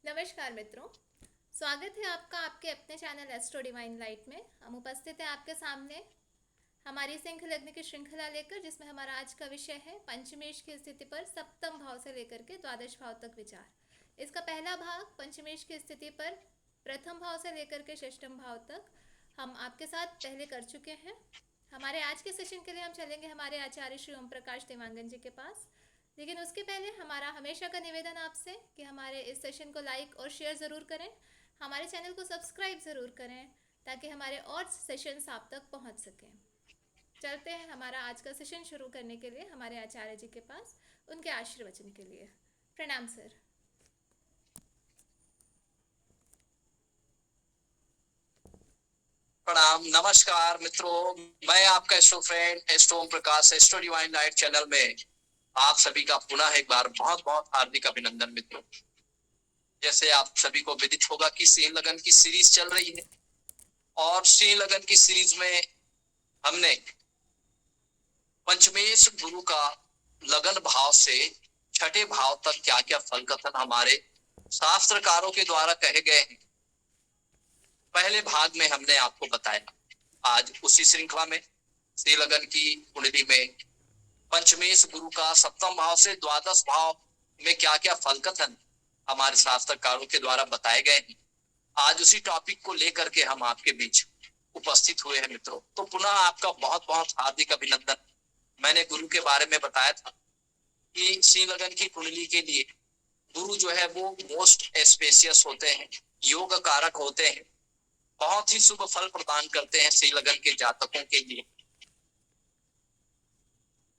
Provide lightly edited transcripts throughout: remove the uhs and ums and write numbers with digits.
नमस्कार मित्रों। स्वागत है आपका आपके अपने चैनल एस्ट्रो डिवाइन लाइट में। हम उपस्थित हैं आपके सामने हमारी सिंह लग्न की श्रृंखला लेकर, जिसमें हमारा आज का विषय है पंचमेश की स्थिति पर सप्तम भाव से लेकर के द्वादश भाव तक विचार। इसका पहला भाग पंचमेश की स्थिति पर प्रथम भाव से लेकर के षष्ठम भाव तक हम आपके साथ पहले कर चुके हैं। हमारे आज के सेशन के लिए हम चलेंगे हमारे आचार्य श्री ओम प्रकाश देवांगन जी के पास। लेकिन उसके पहले हमारा हमेशा का निवेदन आपसे कि हमारे इस सेशन को लाइक और शेयर ज़रूर करें, हमारे चैनल को सब्सक्राइब ज़रूर करें ताकि हमारे और सेशंस आप तक पहुंच सकें। चलते हैं हमारा आज का सेशन शुरू करने के लिए हमारे आचार्य जी के पास, उनके आशीर्वचन के लिए। प्रणाम सर। प्रणाम, नमस्कार मित्रों। मैं आपका astro friend astro Om Prakash astro divine light channel में आप सभी का पुनः एक बार बहुत बहुत हार्दिक अभिनंदन मित्रों। जैसे आप सभी को विदित होगा कि सिंह लगन की सीरीज चल रही है और सिंह लगन की सीरीज में हमने पंचमेश गुरु का लगन भाव से छठे भाव तक क्या क्या फल कथन हमारे शास्त्रकारों के द्वारा कहे गए हैं, पहले भाग में हमने आपको बताया। आज उसी श्रृंखला में सिंह लगन की कुंडली में पंचमेश गुरु का सप्तम भाव से द्वादश भाव में क्या क्या फल कथन हमारे शास्त्रकारों के द्वारा बताए गए हैं, आज उसी टॉपिक को लेकर के हम आपके बीच उपस्थित हुए हैं मित्रों। तो पुनः आपका बहुत बहुत हार्दिक अभिनंदन। मैंने गुरु के बारे में बताया था कि सिंह लगन की कुंडली के लिए गुरु जो है वो मोस्ट एस्पेशियस होते हैं, योग कारक होते हैं, बहुत ही शुभ फल प्रदान करते हैं सिंह लगन के जातकों के लिए।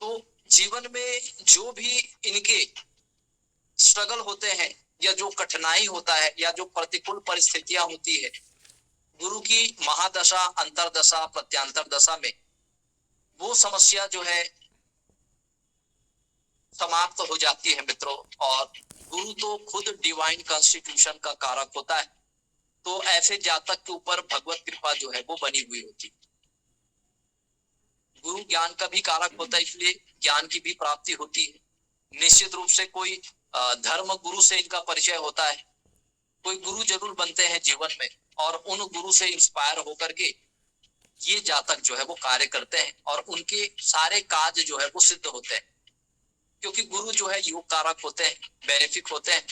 तो जीवन में जो भी इनके स्ट्रगल होते हैं या जो कठिनाई होता है या जो प्रतिकूल परिस्थितियां होती है, गुरु की महादशा अंतरदशा प्रत्यांतर दशा में वो समस्या जो है समाप्त हो जाती है मित्रों। और गुरु तो खुद डिवाइन कॉन्स्टिट्यूशन का कारक होता है, तो ऐसे जातक के ऊपर भगवत कृपा जो है वो बनी हुई होती है। गुरु ज्ञान का भी कारक होता है, इसलिए ज्ञान की भी प्राप्ति होती है। निश्चित रूप से कोई धर्म गुरु से इनका परिचय होता है, कोई गुरु जरूर बनते हैं जीवन में और उन गुरु से इंस्पायर होकर के ये जातक जो है वो कार्य करते हैं और उनके सारे काज जो है वो सिद्ध होते हैं, क्योंकि गुरु जो है योग कारक होते हैं, बेनिफिक होते हैं।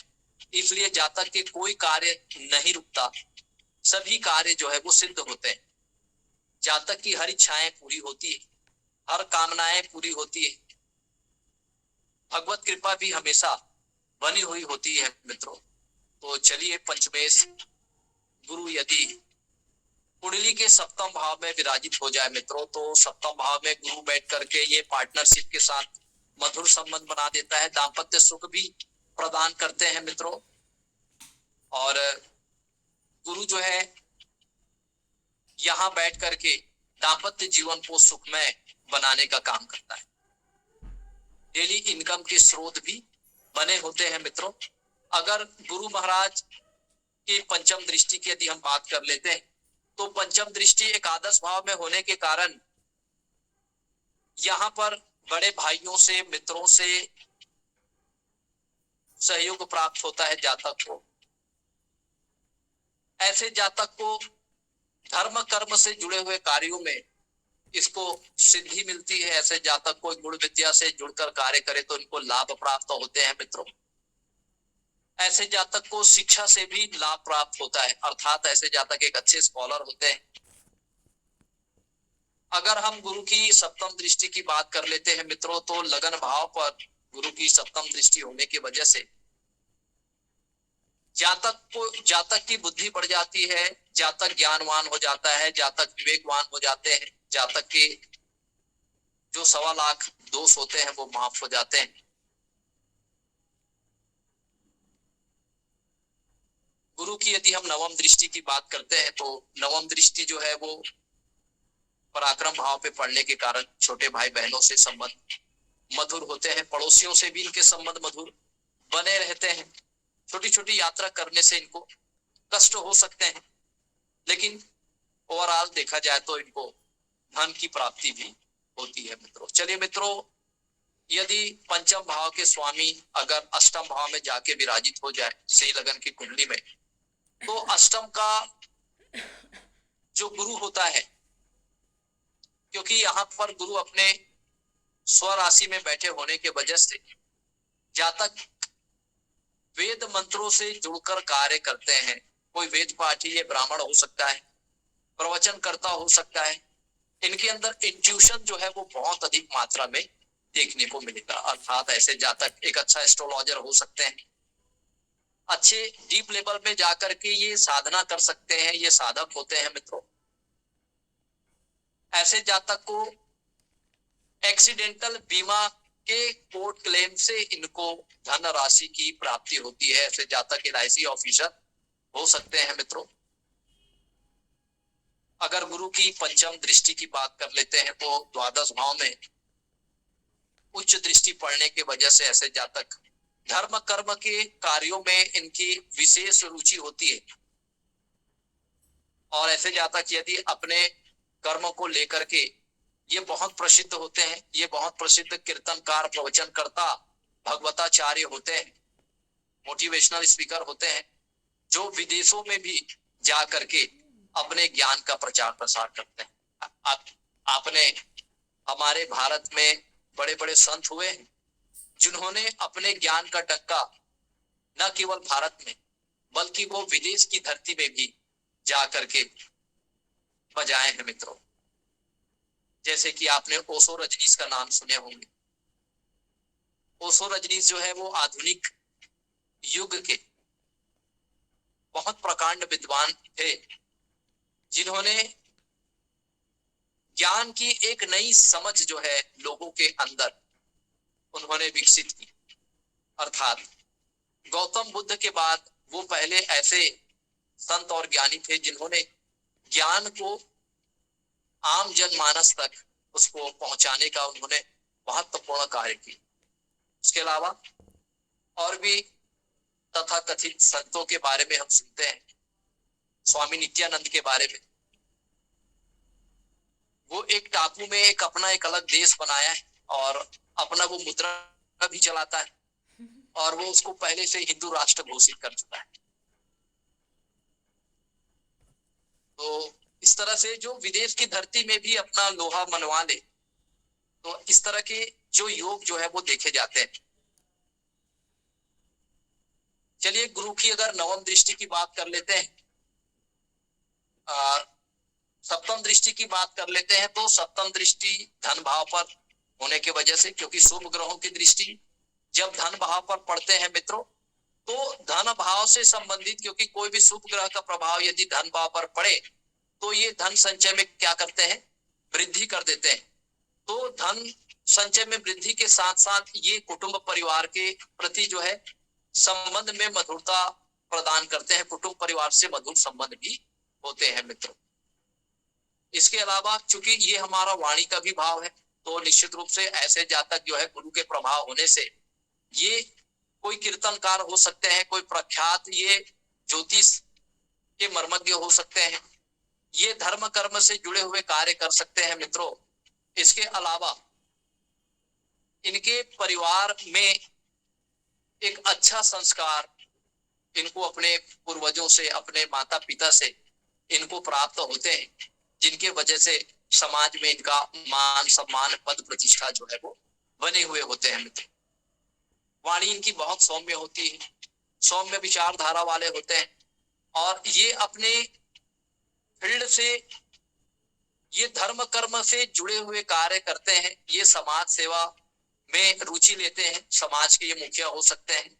इसलिए जातक के कोई कार्य नहीं रुकता, सभी कार्य जो है वो सिद्ध होते हैं। जातक की हर इच्छाएं पूरी होती है, हर कामनाएं पूरी होती है, भगवत कृपा भी हमेशा बनी हुई होती है मित्रों। तो चलिए, पंचमेश गुरु यदि कुंडली के सप्तम भाव में विराजित हो जाए मित्रों, तो सप्तम भाव में गुरु बैठ करके ये पार्टनरशिप के साथ मधुर संबंध बना देता है, दाम्पत्य सुख भी प्रदान करते हैं मित्रों। और गुरु जो है यहाँ बैठ करके दाम्पत्य जीवन को सुखमय बनाने का काम करता है। डेली इनकम के स्रोत भी बने होते हैं मित्रों। अगर गुरु महाराज की पंचम दृष्टि की यदि हम बात कर लेते हैं, तो पंचम दृष्टि एकादश भाव में होने के कारण यहाँ पर बड़े भाइयों से, मित्रों से सहयोग प्राप्त होता है जातक को। ऐसे जातक को धर्म कर्म से जुड़े हुए कार्यों में इसको सिद्धि मिलती है। ऐसे जातक को गुण विद्या से जुड़कर कार्य करे तो इनको लाभ प्राप्त होते हैं मित्रों। ऐसे जातक को शिक्षा से भी लाभ प्राप्त होता है, अर्थात ऐसे जातक एक अच्छे स्कॉलर होते हैं। अगर हम गुरु की सप्तम दृष्टि की बात कर लेते हैं मित्रों, तो लगन भाव पर गुरु की सप्तम दृष्टि होने की वजह से जातक की बुद्धि बढ़ जाती है, जातक ज्ञानवान हो जाता है, जातक विवेकवान हो जाते हैं, जातक के जो 1.25 लाख दोष होते हैं वो माफ हो जाते हैं। गुरु की यदि हम नवम दृष्टि की बात करते हैं, तो नवम दृष्टि जो है वो पराक्रम भाव पे पड़ने के कारण छोटे भाई बहनों से संबंध मधुर होते हैं, पड़ोसियों से भी इनके संबंध मधुर बने रहते हैं। छोटी छोटी यात्रा करने से इनको कष्ट हो सकते हैं, लेकिन ओवरऑल देखा जाए तो इनको धन की प्राप्ति भी होती है मित्रों। चलिए मित्रों, यदि पंचम भाव के स्वामी अगर अष्टम भाव में जाके विराजित हो जाए सही लगन की कुंडली में, तो अष्टम का जो गुरु होता है, क्योंकि यहाँ पर गुरु अपने स्वराशि में बैठे होने के वजह से जातक वेद मंत्रों से जुड़कर कार्य करते हैं। कोई वेद पाठी ये ब्राह्मण हो सकता है, प्रवचन करता हो सकता है, इनके अंदर इंट्यूशन जो है वो बहुत अधिक मात्रा में देखने को मिलेगा। अर्थात ऐसे जातक एक अच्छा एस्ट्रोलॉजर हो सकते हैं, अच्छे डीप लेवल में जाकर के ये साधना कर सकते हैं, ये साधक होते हैं मित्रों। ऐसे जातक को एक्सीडेंटल बीमा के कोर्ट क्लेम से इनको धन राशि की प्राप्ति होती है। ऐसे जातक LIC ऑफिसर हो सकते हैं मित्रों। अगर गुरु की पंचम दृष्टि की बात कर लेते हैं तो द्वादश भाव में उच्च दृष्टि पड़ने की वजह से ऐसे जातक धर्म कर्म के कार्यों में इनकी विशेष रुचि होती है। और ऐसे जातक यदि अपने कर्म को लेकर के ये बहुत प्रसिद्ध होते हैं, ये बहुत प्रसिद्ध कीर्तनकार, प्रवचनकर्ता, भगवताचार्य होते हैं, मोटिवेशनल स्पीकर होते हैं, जो विदेशों में भी जा करके अपने ज्ञान का प्रचार प्रसार करते हैं। आपने हमारे भारत में बड़े बड़े संत हुए हैं जिन्होंने अपने ज्ञान का डंका न केवल भारत में बल्कि वो विदेश की धरती में भी जा करके बजाए हैं मित्रों। जैसे कि आपने ओशो रजनीश का नाम सुने होंगे। ओशो रजनीश जो है वो आधुनिक युग के बहुत प्रकांड विद्वान थे, जिन्होंने ज्ञान की एक नई समझ जो है लोगों के अंदर उन्होंने विकसित की। अर्थात गौतम बुद्ध के बाद वो पहले ऐसे संत और ज्ञानी थे जिन्होंने ज्ञान को आम जनमानस तक उसको पहुंचाने का उन्होंने महत्वपूर्ण कार्य किया। इसके अलावा और भी तथाकथित संतों के बारे में हम सुनते हैं। स्वामी नित्यानंद के बारे में, वो एक टापू में एक अपना एक अलग देश बनाया है और अपना वो मुद्रा भी चलाता है और वो उसको पहले से हिंदू राष्ट्र घोषित कर चुका है। तो इस तरह से जो विदेश की धरती में भी अपना लोहा मनवा ले, तो इस तरह के जो योग जो है वो देखे जाते हैं। चलिए गुरु की अगर नवम दृष्टि की बात कर लेते हैं, सप्तम दृष्टि की बात कर लेते हैं, तो सप्तम दृष्टि धन भाव पर होने की वजह से, क्योंकि शुभ ग्रहों की दृष्टि जब धन भाव पर पड़ते हैं मित्रों, तो धन भाव से संबंधित, क्योंकि कोई भी शुभ ग्रह का प्रभाव यदि धन भाव पर पड़े तो ये धन संचय में क्या करते हैं, वृद्धि कर देते हैं। तो धन संचय में वृद्धि के साथ साथ ये कुटुंब परिवार के प्रति जो है संबंध में मधुरता प्रदान करते हैं, कुटुंब परिवार से मधुर संबंध भी होते हैं मित्रों। इसके अलावा चूंकि ये हमारा वाणी का भी भाव है, तो निश्चित रूप से ऐसे जातक जो है गुरु के प्रभाव होने से ये कोई कीर्तनकार हो सकते हैं, कोई प्रख्यात ये ज्योतिष के मर्मज्ञ हो सकते हैं, ये धर्म कर्म से जुड़े हुए कार्य कर सकते हैं मित्रों। इसके अलावा इनके परिवार में एक अच्छा संस्कार इनको अपने पूर्वजों से, अपने माता पिता से इनको प्राप्त होते हैं, जिनके वजह से समाज में इनका मान सम्मान पद प्रतिष्ठा जो है वो बने हुए होते हैं मित्र। वाणी इनकी बहुत सौम्य होती है, सौम्य विचारधारा वाले होते हैं और ये अपने फील्ड से, ये धर्म कर्म से जुड़े हुए कार्य करते हैं, ये समाज सेवा में रुचि लेते हैं, समाज के ये मुखिया हो सकते हैं।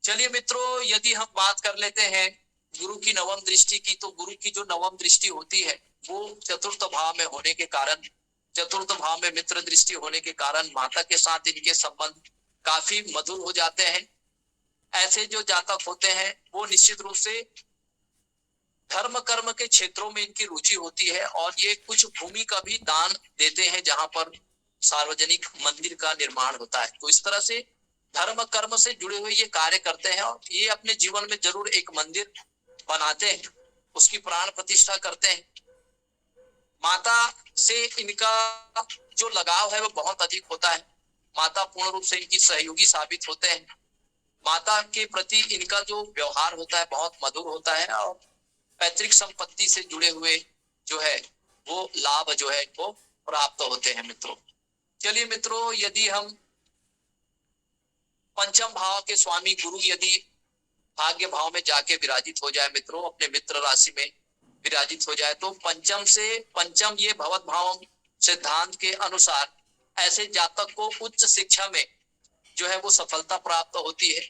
चलिए मित्रों, यदि हम बात कर लेते हैं गुरु की नवम दृष्टि की, तो गुरु की जो नवम दृष्टि होती है वो चतुर्थ भाव में होने के कारण, चतुर्थ भाव में मित्र दृष्टि होने के कारण माता के साथ इनके संबंध काफी मधुर हो जाते हैं। ऐसे जो जातक होते हैं वो निश्चित रूप से धर्म कर्म के क्षेत्रों में इनकी रुचि होती है और ये कुछ भूमि का भी दान देते हैं जहां पर सार्वजनिक मंदिर का निर्माण होता है। तो इस तरह से धर्म कर्म से जुड़े हुए ये कार्य करते हैं और ये अपने जीवन में जरूर एक मंदिर बनाते हैं, उसकी प्राण प्रतिष्ठा करते हैं। माता से इनका जो लगाव है वो बहुत अधिक होता है। माता पूर्ण रूप से इनकी सहयोगी साबित होते हैं। माता के प्रति इनका जो व्यवहार होता है बहुत मधुर होता है, और पैतृक संपत्ति से जुड़े हुए जो है वो लाभ जो है वो प्राप्त होते हैं मित्रों। चलिए मित्रों, यदि हम पंचम भाव के स्वामी गुरु यदि भाग्य भाव में जाके विराजित हो जाए मित्रों, अपने मित्र राशि में विराजित हो जाए, तो पंचम से पंचम ये भवत भाव सिद्धांत के अनुसार ऐसे जातक को उच्च शिक्षा में जो है वो सफलता प्राप्त होती है।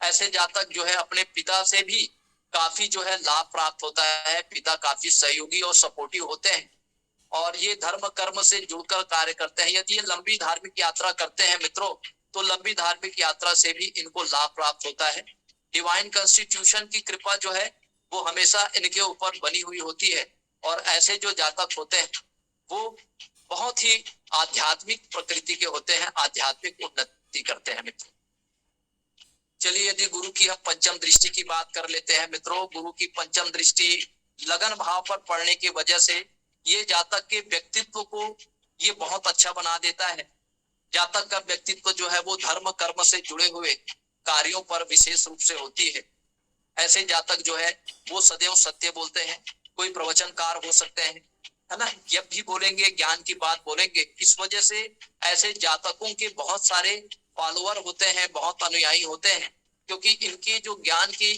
ऐसे जातक जो है अपने पिता से भी काफी जो है लाभ प्राप्त होता है। पिता काफी सहयोगी और सपोर्टिव होते हैं, और ये धर्म कर्म से जुड़कर कार्य करते हैं। यदि ये लंबी धार्मिक यात्रा करते हैं मित्रों, तो लंबी धार्मिक यात्रा से भी इनको लाभ प्राप्त होता है। डिवाइन कॉन्स्टिट्यूशन की कृपा जो है वो हमेशा इनके ऊपर बनी हुई होती है, और ऐसे जो जातक होते हैं वो बहुत ही आध्यात्मिक प्रकृति के होते हैं, आध्यात्मिक उन्नति करते हैं मित्रों। चलिए, यदि गुरु की हम पंचम दृष्टि की बात कर लेते हैं मित्रों, गुरु की पंचम दृष्टि लगन भाव पर पड़ने की वजह से ये जातक के व्यक्तित्व को ये बहुत अच्छा बना देता है। जातक का व्यक्तित्व जो है वो धर्म कर्म से जुड़े हुए कार्यों पर विशेष रूप से होती है। ऐसे जातक जो है वो सदैव सत्य बोलते हैं। कोई प्रवचनकार हो सकते हैं, है ना, जब भी बोलेंगे ज्ञान की बात बोलेंगे। इस वजह से ऐसे जातकों के बहुत सारे फॉलोअर होते हैं, बहुत अनुयायी होते हैं, क्योंकि इनके जो ज्ञान की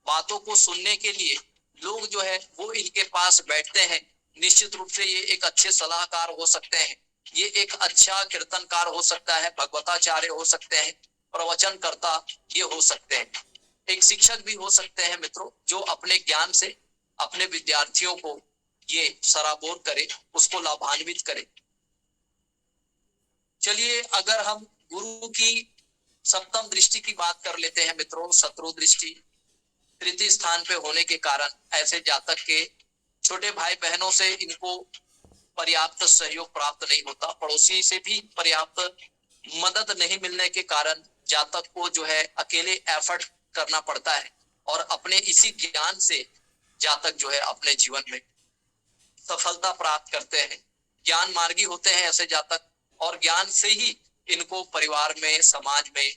बातों को सुनने के लिए लोग जो है वो इनके पास बैठते हैं। निश्चित रूप से ये एक अच्छे सलाहकार हो सकते हैं, ये एक अच्छा कीर्तनकार हो सकता है, भगवताचार्य हो सकते हैं, प्रवचनकर्ता ये हो सकते हैं, एक शिक्षक भी हो सकते हैं मित्रों, जो अपने ज्ञान से अपने विद्यार्थियों को ये सराबोर करे, उसको लाभान्वित करे। चलिए, अगर हम गुरु की सप्तम दृष्टि की बात कर लेते हैं मित्रों, शत्रु दृष्टि तृतीय स्थान पे होने के कारण ऐसे जातक के छोटे भाई बहनों से इनको पर्याप्त सहयोग प्राप्त नहीं होता। पड़ोसी से भी पर्याप्त मदद नहीं मिलने के कारण जातक को जो है अकेले एफर्ट करना पड़ता है, और अपने इसी ज्ञान से जातक जो है अपने जीवन में सफलता प्राप्त करते हैं। ज्ञान मार्गी होते हैं ऐसे जातक, और ज्ञान से ही इनको परिवार में, समाज में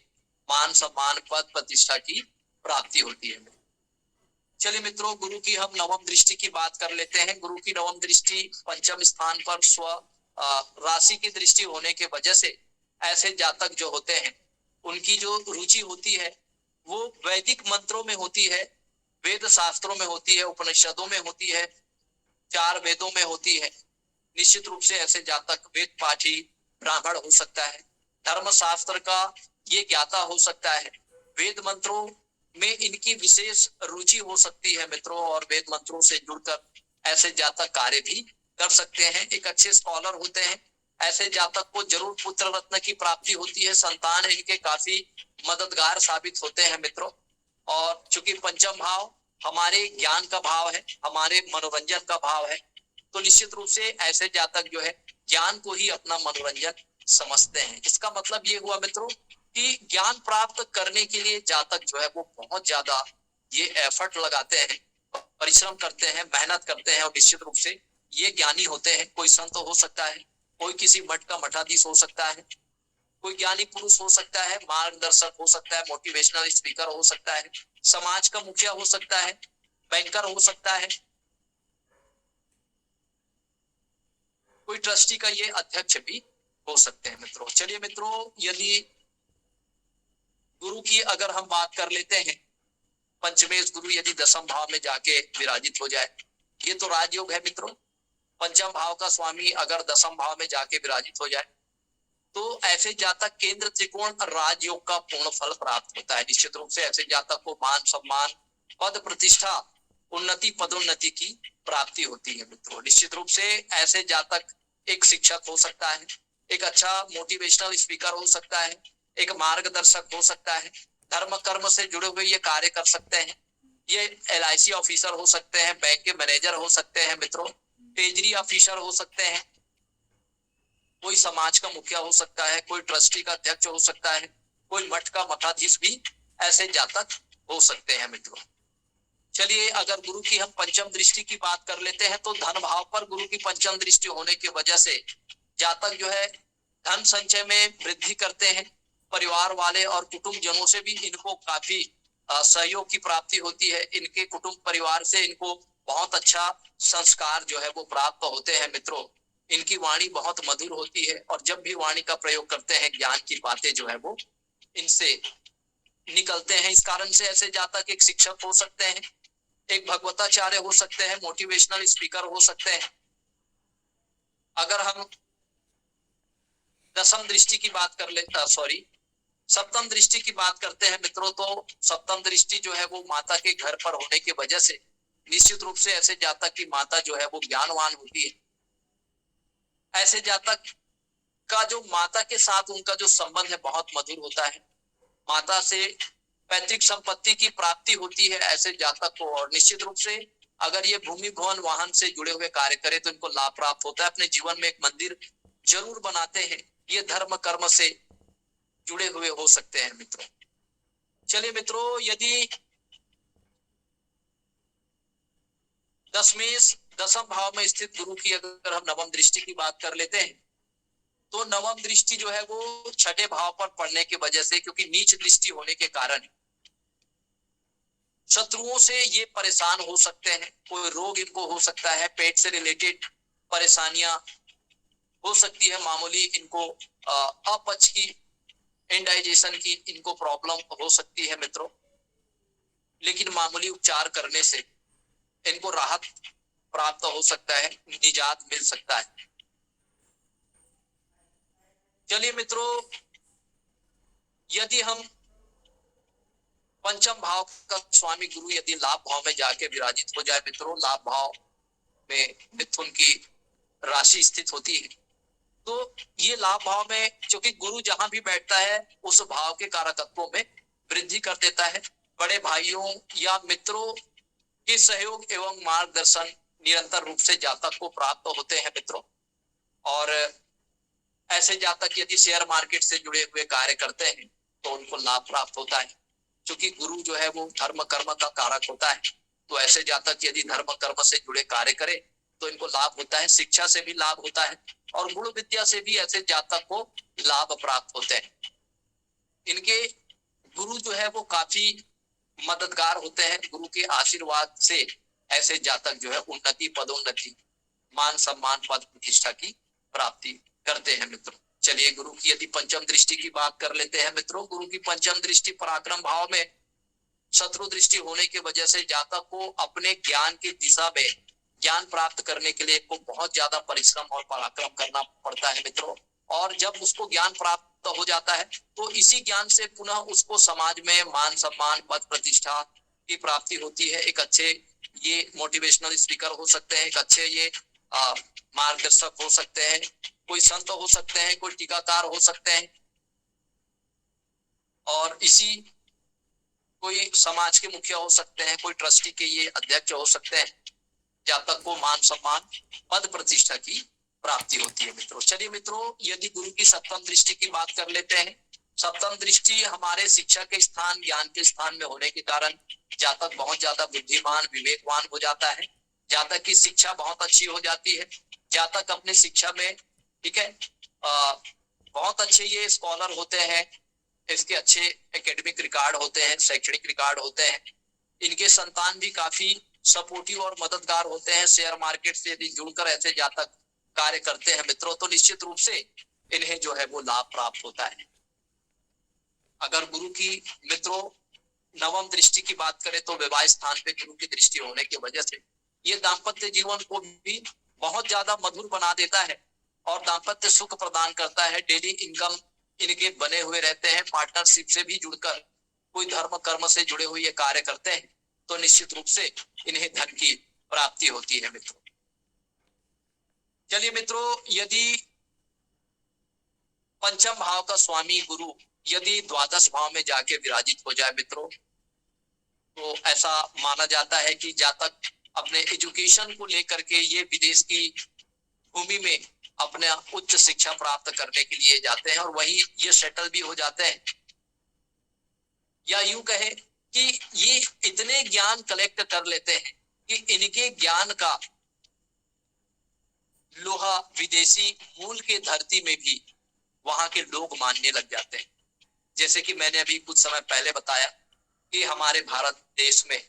मान सम्मान, पद प्रतिष्ठा की प्राप्ति होती है। चलिए मित्रों, गुरु की हम नवम दृष्टि की बात कर लेते हैं। गुरु की नवम दृष्टि पंचम स्थान पर स्व राशि की दृष्टि होने के वजह से ऐसे जातक जो होते हैं उनकी जो रुचि होती है वो वैदिक मंत्रों में होती है, वेद शास्त्रों में होती है, उपनिषदों में होती है, चार वेदों में होती है। निश्चित रूप से ऐसे जातक वेद पाठी ब्राह्मण हो सकता है, धर्म शास्त्र का ये ज्ञाता हो सकता है, वेद मंत्रों में इनकी विशेष रुचि हो सकती है मित्रों, और वेद मंत्रों से जुड़कर ऐसे जातक कार्य भी कर सकते हैं, एक अच्छे स्कॉलर होते हैं। ऐसे जातक को जरूर पुत्र रत्न की प्राप्ति होती है, संतान इनके काफी मददगार साबित होते हैं मित्रों। और चूंकि पंचम भाव हमारे ज्ञान का भाव है, हमारे मनोरंजन का भाव है, तो निश्चित रूप से ऐसे जातक जो है ज्ञान को ही अपना मनोरंजन समझते हैं। इसका मतलब ये हुआ मित्रों कि ज्ञान प्राप्त करने के लिए जातक जो है वो बहुत ज्यादा ये एफर्ट लगाते हैं, परिश्रम करते हैं, मेहनत करते हैं, और निश्चित रूप से ये ज्ञानी होते हैं। कोई संत हो सकता है, कोई किसी मठ का मठाधीश हो सकता है, कोई ज्ञानी पुरुष हो सकता है, मार्गदर्शक हो सकता है, मोटिवेशनल स्पीकर हो सकता है, समाज का मुखिया हो सकता है, बैंकर हो सकता है, कोई ट्रस्टी का ये अध्यक्ष भी हो सकते हैं मित्रों। चलिए मित्रों, यदि गुरु की अगर हम बात कर लेते हैं, पंचमेश गुरु यदि दसम भाव में जाके विराजित हो जाए, ये तो राजयोग है मित्रों। पंचम भाव का स्वामी अगर दसम भाव में जाके विराजित हो जाए तो ऐसे जातक केंद्र त्रिकोण राजयोग का पूर्ण फल प्राप्त होता है। निश्चित रूप से ऐसे जातक को मान सम्मान, पद प्रतिष्ठा, उन्नति, पदोन्नति की प्राप्ति होती है मित्रों। निश्चित रूप से ऐसे जातक एक शिक्षक हो सकता है, एक अच्छा मोटिवेशनल स्पीकर हो सकता है, एक मार्गदर्शक हो सकता है, धर्म कर्म से जुड़े हुए ये कार्य कर सकते हैं, ये LIC ऑफिसर हो सकते हैं, बैंक के मैनेजर हो सकते हैं मित्रों, ट्रेजरी ऑफिसर हो सकते हैं, कोई समाज का मुखिया हो सकता है, कोई ट्रस्टी का अध्यक्ष हो सकता है, कोई मठ का मठाधीश भी ऐसे जातक हो सकते हैं मित्रों। चलिए, अगर गुरु की हम पंचम दृष्टि की बात कर लेते हैं तो धन भाव पर गुरु की पंचम दृष्टि होने की वजह से जातक जो है धन संचय में वृद्धि करते हैं। परिवार वाले और कुटुंब जनों से भी इनको काफी सहयोग की प्राप्ति होती है। इनके कुटुंब परिवार से इनको बहुत अच्छा संस्कार जो है वो प्राप्त होते हैं मित्रों। इनकी वाणी बहुत मधुर होती है और जब भी वाणी का प्रयोग करते हैं ज्ञान की बातें जो है वो इनसे निकलते हैं। इस कारण से ऐसे जातक एक शिक्षक हो सकते हैं, एक भगवताचार्य हो सकते हैं, मोटिवेशनल स्पीकर हो सकते हैं। अगर हम दसम दृष्टि की बात कर ले सॉरी सप्तम दृष्टि की बात करते हैं मित्रों, तो सप्तम दृष्टि जो है वो माता के घर पर होने की वजह से निश्चित रूप से ऐसे जातक की माता जो है वो ज्ञानवान होती है। ऐसे जातक का जो माता के साथ उनका जो संबंध है बहुत मधुर होता है। माता से पैतृक संपत्ति की प्राप्ति होती है ऐसे जातक को, और निश्चित रूप से अगर ये भूमि भवन वाहन से जुड़े हुए कार्य करें तो इनको लाभ प्राप्त होता है। अपने जीवन में एक मंदिर जरूर बनाते हैं। ये धर्म कर्म से जुड़े हुए हो सकते हैं मित्रों। चलिए मित्रों, यदि दसम भाव में स्थित गुरु की अगर हम नवम दृष्टि की बात कर लेते हैं तो नवम दृष्टि जो है वो छठे भाव पर पड़ने की वजह से, क्योंकि नीच दृष्टि होने के कारण शत्रुओं से ये परेशान हो सकते हैं। कोई रोग इनको हो सकता है, पेट से रिलेटेड परेशानियां हो सकती है मामूली, इनको अपच की, इंडाइजेशन की इनको प्रॉब्लम हो सकती है मित्रों। लेकिन मामूली उपचार करने से इनको राहत प्राप्त हो सकता है, निजात मिल सकता है। चलिए मित्रों, यदि हम पंचम भाव का स्वामी गुरु यदि लाभ भाव में जाके विराजित हो जाए मित्रों, लाभ भाव में मिथुन की राशि स्थित होती है, तो ये लाभ भाव में क्योंकि गुरु जहां भी बैठता है उस भाव के कारकत्वों में वृद्धि कर देता है। बड़े भाइयों या मित्रों के सहयोग एवं मार्गदर्शन निरंतर रूप से जातक को प्राप्त होते हैं मित्रों। और ऐसे जातक यदि शेयर मार्केट से जुड़े हुए कार्य करते हैं तो उनको लाभ प्राप्त होता है, क्योंकि गुरु जो है वो धर्म कर्म का कारक होता है। तो ऐसे जातक यदि धर्म कर्म से जुड़े कार्य करे तो इनको लाभ होता है। शिक्षा से भी लाभ होता है और गुण विद्या से भी ऐसे जातक को लाभ प्राप्त होते हैं। इनके गुरु जो है वो काफी मददगार होते हैं। गुरु के आशीर्वाद से ऐसे जातक जो है उन्नति, पदोन्नति, मान सम्मान, पद प्रतिष्ठा की प्राप्ति करते हैं मित्रों। चलिए, गुरु की यदि पंचम दृष्टि की बात कर लेते हैं मित्रों। गुरु की पंचम दृष्टि पराक्रम भाव में शत्रु दृष्टि होने की वजह से जातक को अपने ज्ञान की दिशा में ज्ञान प्राप्त करने के लिए को बहुत ज्यादा परिश्रम और पराक्रम करना पड़ता है मित्रों। और जब उसको ज्ञान प्राप्त हो जाता है तो इसी ज्ञान से पुनः उसको समाज में मान सम्मान, पद प्रतिष्ठा की प्राप्ति होती है। एक अच्छे ये मोटिवेशनल स्पीकर हो सकते हैं, एक अच्छे ये मार्गदर्शक हो सकते हैं, कोई संत हो सकते हैं, कोई टीकाकार हो सकते हैं, और इसी कोई समाज के मुखिया हो सकते हैं, कोई ट्रस्टी के ये अध्यक्ष हो सकते हैं। जातक को मान सम्मान, पद प्रतिष्ठा की प्राप्ति होती है मित्रों। चलिए मित्रों, यदि गुरु की सप्तम दृष्टि की बात कर लेते हैं। सप्तम दृष्टि हमारे शिक्षा के स्थान, ज्ञान के स्थान में होने के कारण जातक बहुत ज्यादा बुद्धिमान, विवेकवान हो जाता है। जातक की शिक्षा बहुत अच्छी हो जाती है। जातक अपने शिक्षा में, ठीक है, बहुत अच्छे ये स्कॉलर होते हैं। इसके अच्छे एकेडमिक रिकॉर्ड होते हैं, शैक्षणिक रिकॉर्ड होते हैं। इनके संतान भी काफी सपोर्टिव और मददगार होते हैं। शेयर मार्केट से यदि जुड़कर ऐसे जातक कार्य करते हैं मित्रों तो निश्चित रूप से इन्हें जो है वो लाभ प्राप्त होता है। अगर गुरु की मित्रों नवम दृष्टि की बात करें तो विवाह स्थान पे गुरु की दृष्टि होने की वजह से ये दाम्पत्य जीवन को भी बहुत ज्यादा मधुर बना देता है और दाम्पत्य सुख प्रदान करता है। डेली इनकम इनके बने हुए रहते हैं। पार्टनरशिप से भी जुड़कर कोई धर्म कर्म से जुड़े हुए ये कार्य करते हैं तो निश्चित रूप से इन्हें धन की प्राप्ति होती है मित्रों। चलिए मित्रों, यदि पंचम भाव का स्वामी गुरु यदि द्वादश भाव में जाके विराजित हो जाए मित्रों तो ऐसा माना जाता है कि जातक अपने एजुकेशन को लेकर के ये विदेश की भूमि में अपने उच्च शिक्षा प्राप्त करने के लिए जाते हैं और वहीं ये सेटल भी हो जाते हैं। या यूं कहे कि ये इतने ज्ञान कलेक्ट कर लेते हैं कि इनके ज्ञान का लोहा विदेशी मूल के धरती में भी वहां के लोग मानने लग जाते हैं। जैसे कि मैंने अभी कुछ समय पहले बताया कि हमारे भारत देश में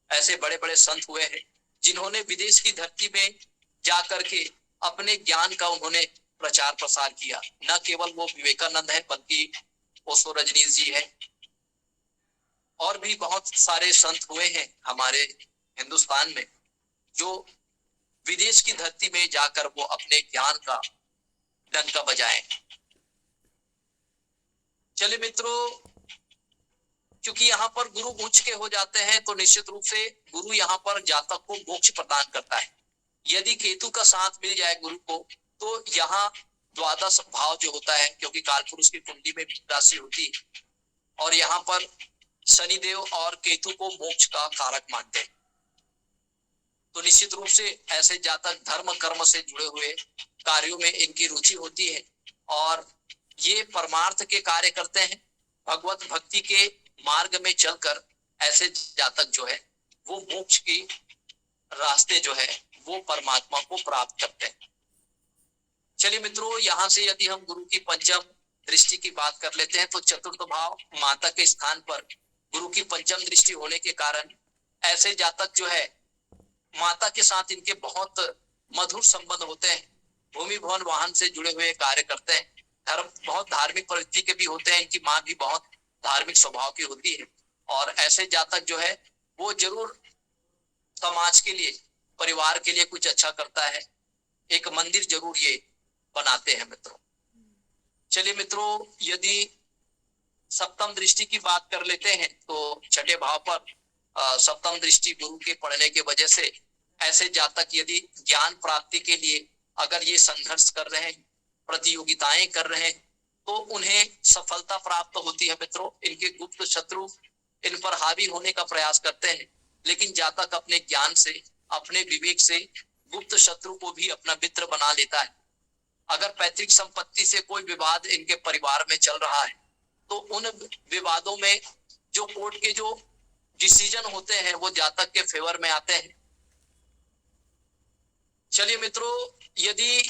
ऐसे बड़े बड़े संत हुए हैं जिन्होंने विदेश की धरती में जाकर के अपने ज्ञान का उन्होंने प्रचार प्रसार किया। न केवल वो विवेकानंद है बल्कि ओशो रजनीश जी है, और भी बहुत सारे संत हुए हैं हमारे हिंदुस्तान में जो विदेश की धरती में जाकर वो अपने ज्ञान का डंका बजाए। चलिए मित्रों, क्योंकि यहाँ पर गुरु उच्च के हो जाते हैं तो निश्चित रूप से गुरु यहाँ पर जातक को मोक्ष प्रदान करता है। यदि केतु का साथ मिल जाए गुरु को तो यहाँ द्वादश भाव जो होता है, क्योंकि कालपुरुष की कुंडली में राशि होती है और यहाँ पर शनिदेव और केतु को मोक्ष का कारक मानते हैं, तो निश्चित रूप से ऐसे जातक धर्म कर्म से जुड़े हुए कार्यों में इनकी रुचि होती है और ये परमार्थ के कार्य करते हैं। भगवत भक्ति के मार्ग में चलकर ऐसे जातक जो है वो मोक्ष की रास्ते जो है वो परमात्मा को प्राप्त करते हैं। चलिए मित्रों, यहाँ से यदि हम गुरु की पंचम दृष्टि की बात कर लेते हैं तो चतुर्थ भाव माता के स्थान पर गुरु की पंचम दृष्टि होने के कारण ऐसे जातक जो है माता के साथ इनके बहुत मधुर संबंध होते हैं। भूमि भवन वाहन से जुड़े हुए कार्य करते हैं। धर्म बहुत धार्मिक प्रवृत्ति के भी होते हैं। इनकी माँ भी बहुत धार्मिक स्वभाव की होती है और ऐसे जातक जो है वो जरूर समाज के लिए, परिवार के लिए कुछ अच्छा करता है। एक मंदिर जरूर ये बनाते हैं मित्रों। चलिए मित्रों, यदि सप्तम दृष्टि की बात कर लेते हैं तो छठे भाव पर सप्तम दृष्टि गुरु के पड़ने के वजह से ऐसे जातक यदि ज्ञान प्राप्ति के लिए अगर ये संघर्ष कर रहे हैं, प्रतियोगिताएं कर रहे हैं, तो उन्हें सफलता प्राप्त होती है मित्रों। इनके गुप्त शत्रु इन पर हावी होने का प्रयास करते हैं, लेकिन जातक अपने ज्ञान से, अपने विवेक से गुप्त शत्रु को भी अपना मित्र बना लेता है। अगर पैतृक संपत्ति से कोई विवाद इनके परिवार में चल रहा है तो उन विवादों में जो कोर्ट के जो डिसीजन होते हैं वो जातक के फेवर में आते हैं। चलिए मित्रों, यदि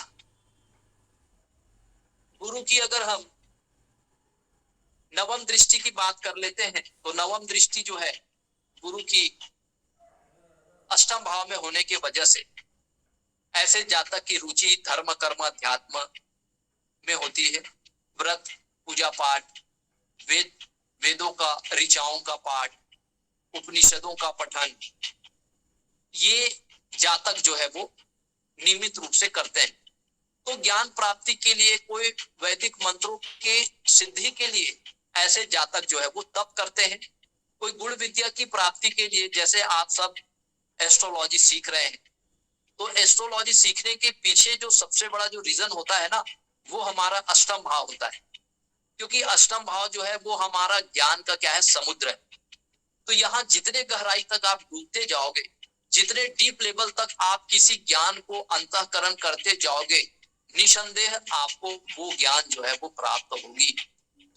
गुरु की अगर हम नवम दृष्टि की बात कर लेते हैं तो नवम दृष्टि जो है गुरु की अष्टम भाव में होने की वजह से ऐसे जातक की रुचि धर्म कर्म अध्यात्म में होती है। व्रत, पूजा पाठ, वेदों का, ऋचाओं का पाठ, उपनिषदों का पठन, ये जातक जो है वो नियमित रूप से करते हैं। तो ज्ञान प्राप्ति के लिए, कोई वैदिक मंत्रों के सिद्धि के लिए ऐसे जातक जो है वो तप करते हैं। कोई गुण विद्या की प्राप्ति के लिए, जैसे आप सब एस्ट्रोलॉजी सीख रहे हैं, तो एस्ट्रोलॉजी सीखने के पीछे जो सबसे बड़ा जो रीजन होता है ना, वो हमारा अष्टम भाव होता है। क्योंकि अष्टम भाव जो है वो हमारा ज्ञान का क्या है, समुद्र है। तो यहाँ जितने गहराई तक आप डूबते जाओगे, जितने डीप लेवल तक आप किसी ज्ञान को अंतःकरण करते जाओगे, निसंदेह आपको वो ज्ञान जो है वो प्राप्त होगी।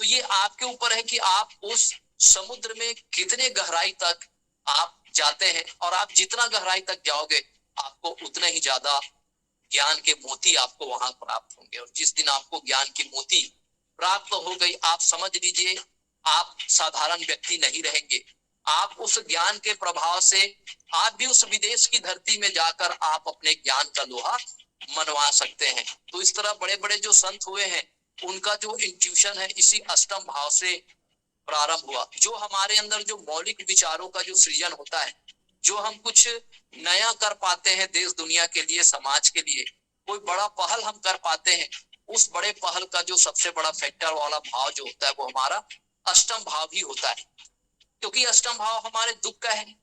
तो ये आपके ऊपर है कि आप उस समुद्र में कितने गहराई तक आप जाते हैं, और आप जितना गहराई तक जाओगे आपको उतना ही ज्यादा ज्ञान के मोती आपको वहां प्राप्त होंगे। और जिस दिन आपको ज्ञान की मोती प्राप्त हो गई, आप समझ लीजिए आप साधारण व्यक्ति नहीं रहेंगे। आप उस ज्ञान के प्रभाव से आप भी उस विदेश की धरती में जाकर आप अपने ज्ञान का लोहा मनवा सकते हैं। तो इस तरह बड़े बड़े जो संत हुए हैं उनका जो इंट्यूशन है इसी अष्टम भाव से प्रारंभ हुआ। जो हमारे अंदर जो मौलिक विचारों का जो सृजन होता है, जो हम कुछ नया कर पाते हैं देश दुनिया के लिए, समाज के लिए, कोई बड़ा पहल हम कर पाते हैं, उस बड़े पहल का जो सबसे बड़ा फैक्टर वाला भाव जो होता है वो हमारा अष्टम भाव ही होता है। क्योंकि अष्टम भाव हमारे दुख का है,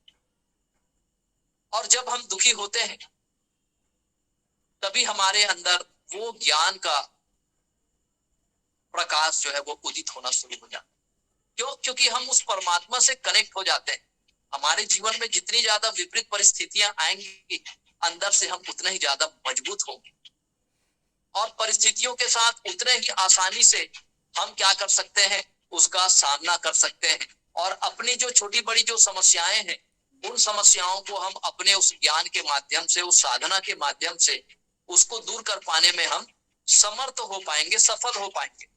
और जब हम दुखी होते हैं तभी हमारे अंदर वो ज्ञान का प्रकाश जो है वो उदित होना शुरू हो जाता है। क्यों? क्योंकि हम उस परमात्मा से कनेक्ट हो जाते हैं। हमारे जीवन में जितनी ज्यादा विपरीत परिस्थितियां आएंगी, अंदर से हम उतना ही ज्यादा मजबूत होंगे, और परिस्थितियों के साथ उतने ही आसानी से हम क्या कर सकते हैं, उसका सामना कर सकते हैं और अपनी जो छोटी बड़ी जो समस्याएं हैं, उन समस्याओं को हम अपने उस ज्ञान के माध्यम से, उस साधना के माध्यम से उसको दूर कर पाने में हम समर्थ हो पाएंगे, सफल हो पाएंगे।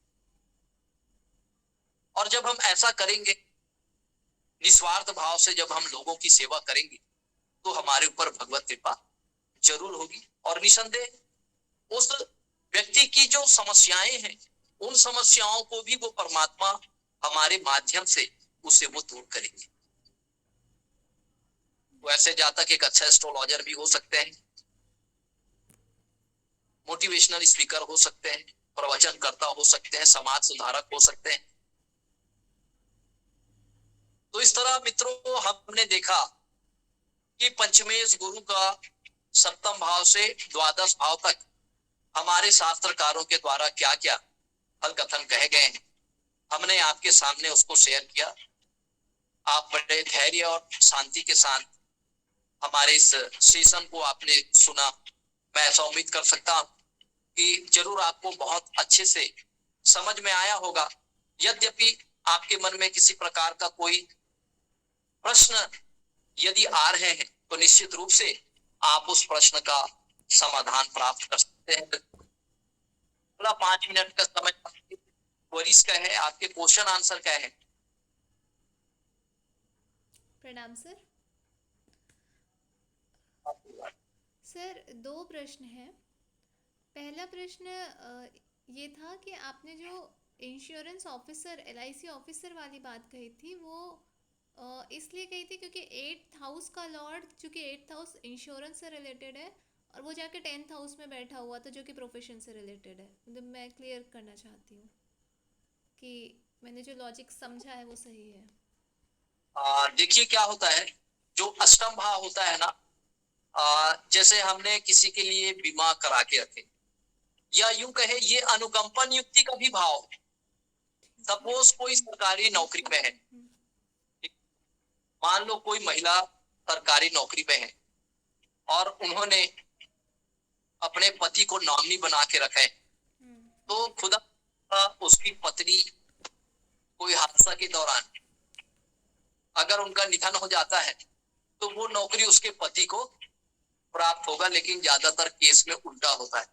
और जब हम ऐसा करेंगे, निस्वार्थ भाव से जब हम लोगों की सेवा करेंगे, तो हमारे ऊपर भगवत कृपा जरूर होगी। और निसंदेह उस व्यक्ति की जो समस्याएं हैं, उन समस्याओं को भी वो परमात्मा हमारे माध्यम से उसे वो दूर करेंगे। वैसे जातक एक अच्छा एस्ट्रोलॉजर भी हो सकते हैं, मोटिवेशनल स्पीकर हो सकते हैं, प्रवचनकर्ता हो सकते हैं, समाज सुधारक हो सकते हैं। तो इस तरह मित्रों हमने देखा कि पंचमेश गुरु का सप्तम भाव से द्वादश भाव तक हमारे शास्त्रकारों के द्वारा क्या क्या फल कथन कहे गए हैं, हमने आपके सामने उसको शेयर किया। आप बड़े धैर्य और शांति के साथ हमारे इस सेशन को आपने सुना। मैं ऐसा उम्मीद कर सकता हूं कि जरूर आपको बहुत अच्छे से समझ में आया होगा। यद्यपि आपके मन में किसी प्रकार का कोई प्रश्न यदि आ रहे हैं, तो निश्चित रूप से आप उस प्रश्न का समाधान प्राप्त कर सकते हैं। पूरा 5 मिनट का समय क्वेरीज का है, आपके क्वेश्चन आंसर क्या है? प्रणाम सर। सर 2 प्रश्न हैं। पहला प्रश्न ये था कि आपने जो इंश्योरेंस ऑफिसर, LIC ऑफिसर वाली बात कही थी, वो इसलिए कही थी क्योंकि 8th हाउस का लॉर्ड, चूँकि 8th हाउस इंश्योरेंस से रिलेटेड है और वो जाके 10th हाउस में बैठा हुआ था जो कि प्रोफेशन से रिलेटेड है। मतलब मैं क्लियर करना चाहती हूँ कि मैंने जो लॉजिक समझा है वो सही है। देखिए क्या होता है, जो अष्टम भाव होता है ना, जैसे हमने किसी के लिए बीमा करा के रखे, या यूं कहे ये अनुकंपन युक्ति का भी भाव। सपोज कोई सरकारी नौकरी में है, मान लो कोई महिला सरकारी नौकरी में है और उन्होंने अपने पति को नॉमिनी बना के रखे, तो खुदा उसकी पत्नी कोई हादसा के दौरान अगर उनका निधन हो जाता है, तो वो नौकरी उसके पति को प्राप्त होगा। लेकिन ज्यादातर केस में उल्टा होता है।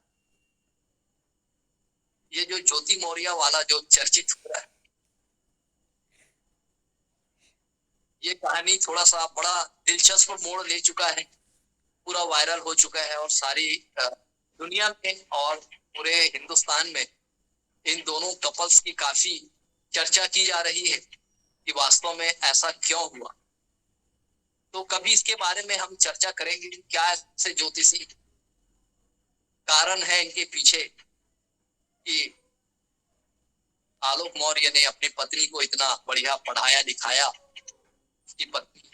ये जो ज्योति मौर्य वाला जो चर्चित हो रहा है, ये कहानी थोड़ा सा बड़ा दिलचस्प मोड़ ले चुका है, पूरा वायरल हो चुका है और सारी दुनिया में और पूरे हिंदुस्तान में इन दोनों कपल्स की काफी चर्चा की जा रही है कि वास्तव में ऐसा क्यों हुआ। तो कभी इसके बारे में हम चर्चा करेंगे, क्या ऐसे ज्योतिषी कारण है इनके पीछे कि आलोक मौर्य ने अपनी पत्नी को इतना बढ़िया पढ़ाया लिखाया, उसकी पत्नी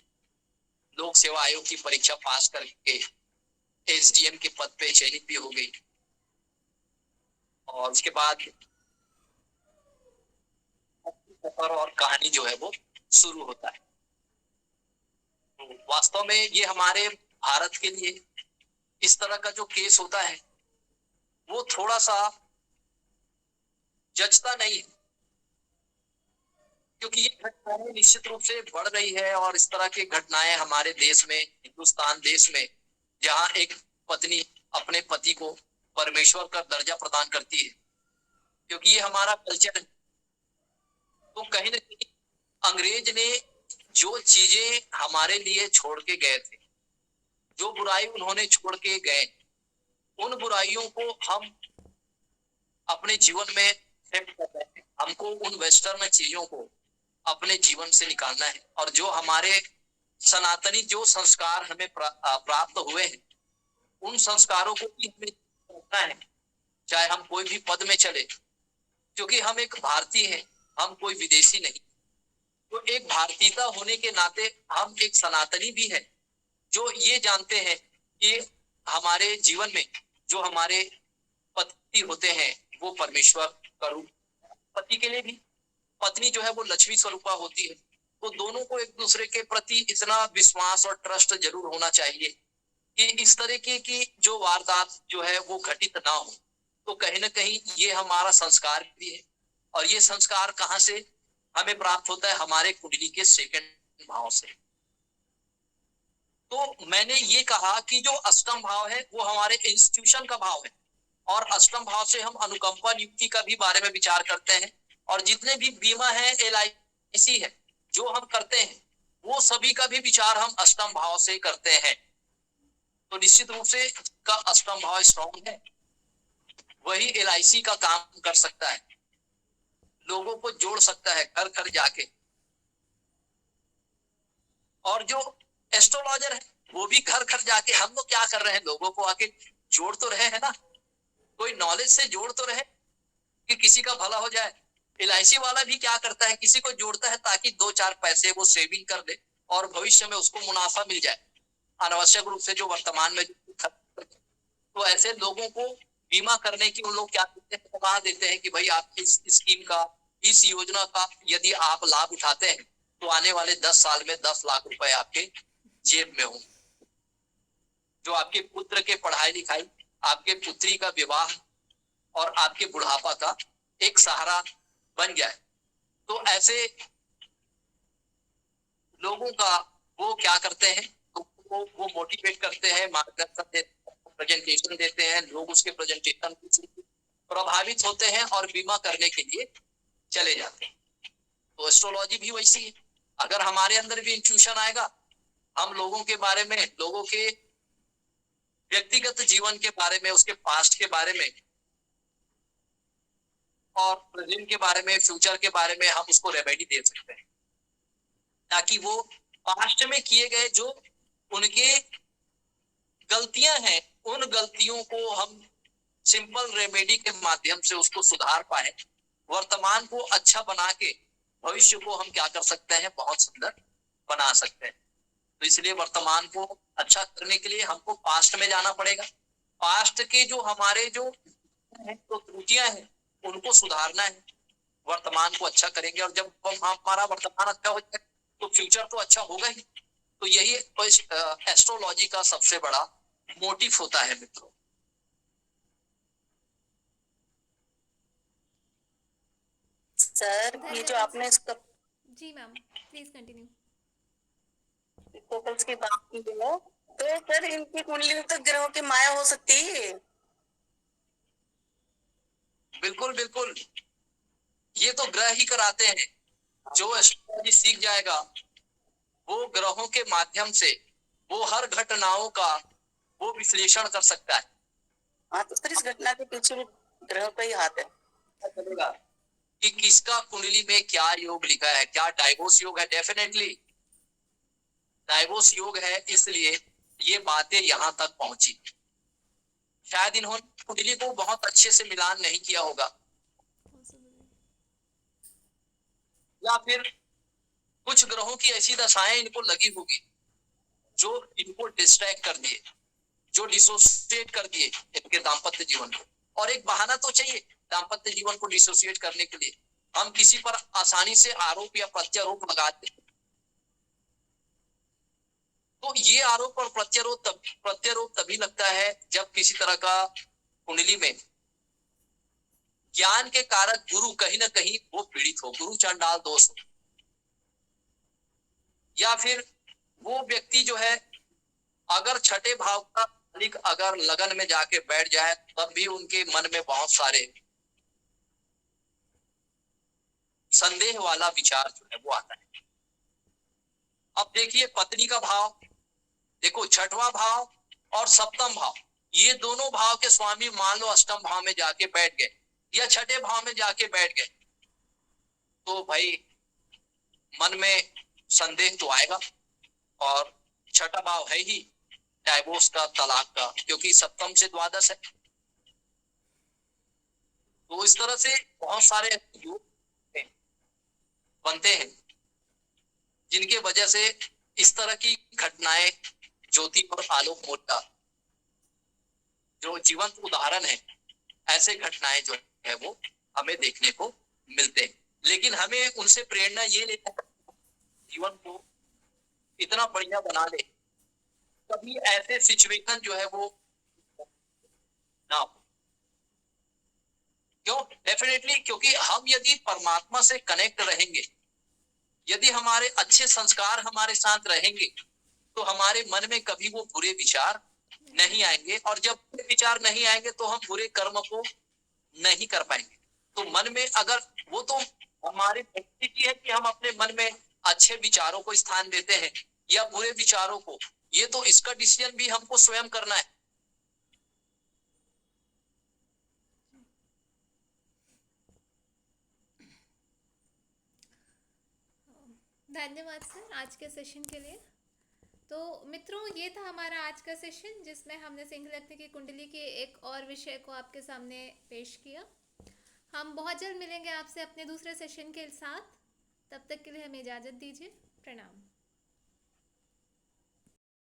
लोक सेवा आयोग की परीक्षा पास करके SDM के पद पे चयनित भी हो गई, और उसके बाद और कहानी जो है वो शुरू होता है। तो वास्तव में ये हमारे भारत के लिए इस तरह का जो केस होता है वो थोड़ा सा जचता नहीं है, क्योंकि ये घटनाएं निश्चित रूप से बढ़ रही है। और इस तरह की घटनाएं हमारे देश में, हिंदुस्तान देश में, जहां एक पत्नी अपने पति को परमेश्वर का दर्जा प्रदान करती है, क्योंकि ये हमारा कल्चर है। तो कहीं ना कहीं अंग्रेज ने जो चीजें हमारे लिए छोड़ के गए थे, जो बुराई उन्होंने छोड़ के गए, उन बुराइयों को हम अपने जीवन में एक्सेप्ट कर रहे हैं। हमको उन वेस्टर्न चीजों को अपने जीवन से निकालना है, और जो हमारे सनातनी जो संस्कार हमें प्राप्त हुए हैं, उन संस्कारों को भी हमें रखना है, चाहे हम कोई भी पद में चले, क्योंकि हम एक भारतीय हैं, हम कोई विदेशी नहीं। तो एक भारतीयता होने के नाते हम एक सनातनी भी है, जो ये जानते हैं कि हमारे जीवन में जो हमारे पति होते हैं वो परमेश्वर का रूप, पति के लिए भी पत्नी जो है वो लक्ष्मी स्वरूपा होती है। तो दोनों को एक दूसरे के प्रति इतना विश्वास और ट्रस्ट जरूर होना चाहिए कि इस तरीके की जो वारदात जो है वो घटित ना हो। तो कहीं ना कहीं ये हमारा संस्कार भी है, और ये संस्कार कहाँ से हमें प्राप्त होता है हमारे कुंडली के सेकंड भाव से। तो मैंने ये कहा कि जो अष्टम भाव है वो हमारे इंस्टीट्यूशन का भाव है, और अष्टम भाव से हम अनुकंपा नियुक्ति का भी बारे में विचार करते हैं, और जितने भी बीमा है, LIC है, जो हम करते हैं वो सभी का भी विचार हम अष्टम भाव से करते हैं। तो निश्चित रूप से का अष्टम भाव स्ट्रॉन्ग है, वही LIC का काम कर सकता है, लोगों को जोड़ सकता है घर घर जाके। और जो एस्ट्रोलॉजर है वो भी घर घर जाके, हम लोग क्या कर रहे हैं, लोगों को आके जोड़ तो रहे हैं ना, कोई नॉलेज से जोड़ तो रहे कि किसी का भला हो जाए। LIC वाला भी क्या करता है, किसी को जोड़ता है ताकि 2-4 पैसे वो सेविंग कर दे और भविष्य में उसको मुनाफा मिल जाए, अनावश्यक रूप से जो वर्तमान में। तो ऐसे लोगों को बीमा करने की उन लोग क्या करते हैं, सलाह देते हैं कि भाई आप इस स्कीम का, इस योजना का यदि आप लाभ उठाते हैं तो आने वाले 10 साल में 10 लाख रुपए आपके जेब में हो, जो आपके पुत्र के पढ़ाई लिखाई, आपके पुत्री का विवाह और आपके बुढ़ापा का एक सहारा बन जाए। तो ऐसे लोगों का वो क्या करते हैं, तो वो मोटिवेट करते हैं, मार्गदर्शन देते हैं, प्रेजेंटेशन देते हैं, लोग उसके प्रेजेंटेशन से प्रभावित होते हैं और बीमा करने के लिए चले जाते हैं। तो एस्ट्रोलॉजी भी वैसी है, अगर हमारे अंदर भी इंट्यूशन आएगा, हम लोगों के बारे में, लोगों के व्यक्तिगत जीवन के बारे में, उसके पास्ट के बारे में और प्रेजेंट के बारे में, फ्यूचर के बारे में हम उसको रेमेडी दे सकते हैं, ताकि वो पास्ट में किए गए जो उनके गलतियां हैं, उन गलतियों को हम सिंपल रेमेडी के माध्यम से उसको सुधार पाए, वर्तमान को अच्छा बना के भविष्य को हम क्या कर सकते हैं, बहुत सुंदर बना सकते हैं। तो इसलिए वर्तमान को अच्छा करने के लिए हमको पास्ट में जाना पड़ेगा, पास्ट के जो हमारे जो तो त्रुटियां हैं उनको सुधारना है, वर्तमान को अच्छा करेंगे, और जब हमारा वर्तमान अच्छा हो जाए तो फ्यूचर तो अच्छा होगा ही। तो यही एस्ट्रोलॉजी का सबसे बड़ा मोटिव होता है मित्रों। सर ये जो आपने इसका जी मैम, प्लीज कंटिन्यू। फोकस की बात की है, तो सर इनकी कुंडली में तो ग्रहों की माया हो सकती है। बिल्कुल बिल्कुल, ये तो ग्रह ही कराते हैं, जो एस्ट्रोलॉजी सीख जाएगा वो ग्रहों के माध्यम से वो हर घटनाओं का वो विश्लेषण कर सकता है। हाँ, तो सर इस घटना के पीछे भी ग्रह का ही हाथ है। पता चलेगा कि किसका कुंडली में क्या योग लिखा है, क्या डाइवोर्स योग है, डेफिनेटली डाइवोर्स योग है, इसलिए ये बातें यहाँ तक पहुंची। शायद इन्होंने कुंडली को बहुत अच्छे से मिलान नहीं किया होगा, या फिर कुछ ग्रहों की ऐसी दशाएं इनको लगी होगी जो इनको डिस्ट्रैक्ट कर दिए, जो डिसोसिएट कर दिए इनके दाम्पत्य जीवन को। और एक बहाना तो चाहिए दाम्पत्य जीवन को डिसोसिएट करने के लिए, हम किसी पर आसानी से आरोप या प्रत्यारोप लगाते, तो ये आरोप और प्रत्यारोप तभी लगता है जब किसी तरह का कुंडली में ज्ञान के कारक गुरु कहीं ना कहीं वो पीड़ित हो, गुरु चंडाल दोष हो, या फिर वो व्यक्ति जो है अगर छठे भाव का मालिक अगर लगन में जाके बैठ जाए तब भी उनके मन में बहुत सारे संदेह वाला विचार जो है वो आता है। अब देखिए पत्नी का भाव, देखो छठवां भाव और सप्तम भाव, ये दोनों भाव के स्वामी मान लो अष्टम भाव में जाके बैठ गए या छठे भाव में जाके बैठ गए, तो भाई मन में संदेह तो आएगा। और छठा भाव है ही डाइवोर्स का, तलाक का, क्योंकि सप्तम से द्वादश है। तो इस तरह से बहुत सारे योग बनते हैं जिनके वजह से इस तरह की घटनाएं, ज्योति और आलोक मोटा जो जीवंत उदाहरण है, ऐसे घटनाएं जो है वो हमें देखने को मिलते हैं। लेकिन हमें उनसे प्रेरणा ये लेना है, जीवन को इतना बढ़िया बना ले कभी ऐसे सिचुएशन जो है वो ना हो। क्यों? डेफिनेटली, क्योंकि हम यदि परमात्मा से कनेक्ट रहेंगे यदि हमारे अच्छे संस्कार हमारे साथ रहेंगे तो हमारे मन में कभी वो बुरे विचार नहीं आएंगे, और जब बुरे विचार नहीं आएंगे तो हम बुरे कर्म को नहीं कर पाएंगे। तो मन में अगर वो तो हमारी परिस्थिति है कि हम अपने मन में अच्छे विचारों को स्थान देते हैं या बुरे विचारों को, ये तो इसका डिसीजन भी हमको स्वयं करना है। धन्यवाद सर आज के सेशन के लिए। तो मित्रों, ये था हमारा आज का सेशन जिसमें हमने सिंह लग्न की कुंडली के एक और विषय को आपके सामने पेश किया। हम बहुत जल्द मिलेंगे आपसे अपने दूसरे सेशन के साथ। तब तक के लिए हमें इजाज़त दीजिए। प्रणाम।